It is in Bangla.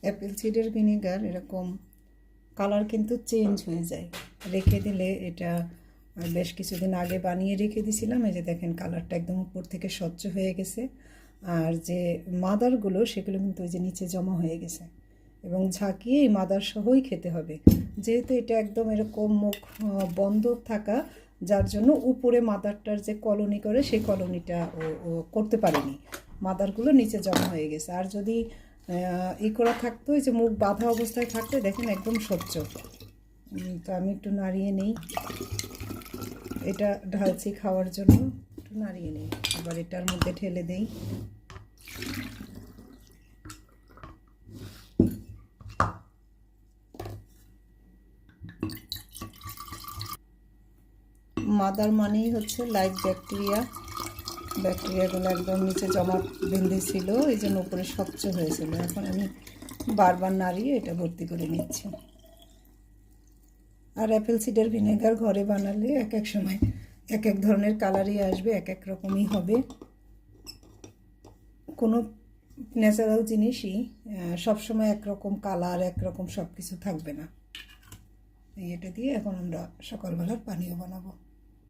অ্যাপেল সিডার ভিনেগার এরকম কালার কিন্তু চেঞ্জ হয়ে যায় রেখে দিলে। এটা বেশ কিছুদিন আগে বানিয়ে রেখে দিয়েছিলাম, এই যে দেখেন কালারটা একদম উপর থেকে স্বচ্ছ হয়ে গেছে। আর যে মাদারগুলো সেগুলো কিন্তু ওই যে নিচে জমা হয়ে গেছে, এবং ঝাঁকিয়ে এই মাদার সহই খেতে হবে। যেহেতু এটা একদম এরকম মুখ বন্ধ থাকা, যার জন্য উপরে মাদারটার যে কলোনি করে সেই কলোনিটা ও করতে পারেনি, মাদারগুলো নিচে জমা হয়ে গেছে। আর যদি ই করা থাকতো, এই যে মুখ বাঁধা অবস্থায় থাকতে দেখেন একদম স্বচ্ছ। তো আমি একটু নাড়িয়ে নিই, এটা ঢালছি খাওয়ার জন্য, একটু নাড়িয়ে নিই, আবার এটার মধ্যে ঢেলে দেই। মাদার মানেই হচ্ছে লাইভ ব্যাকটেরিয়া, ব্যাকটেরিয়াগুলো একদম নিচে জমা বেঁধেছিল, এই জন্য উপরে স্বচ্ছ হয়েছিল। এখন আমি বারবার নাড়িয়ে এটা ভর্তি করে নিচ্ছি। আর অ্যাপেল সিডার ভিনেগার ঘরে বানালে এক এক সময় এক এক ধরনের কালারই আসবে, এক এক রকমই হবে। কোনো ন্যাচারাল জিনিসই সবসময় একরকম কালার, একরকম সব কিছু থাকবে না। এটা দিয়ে এখন আমরা সকালবেলার পানীয় বানাবো।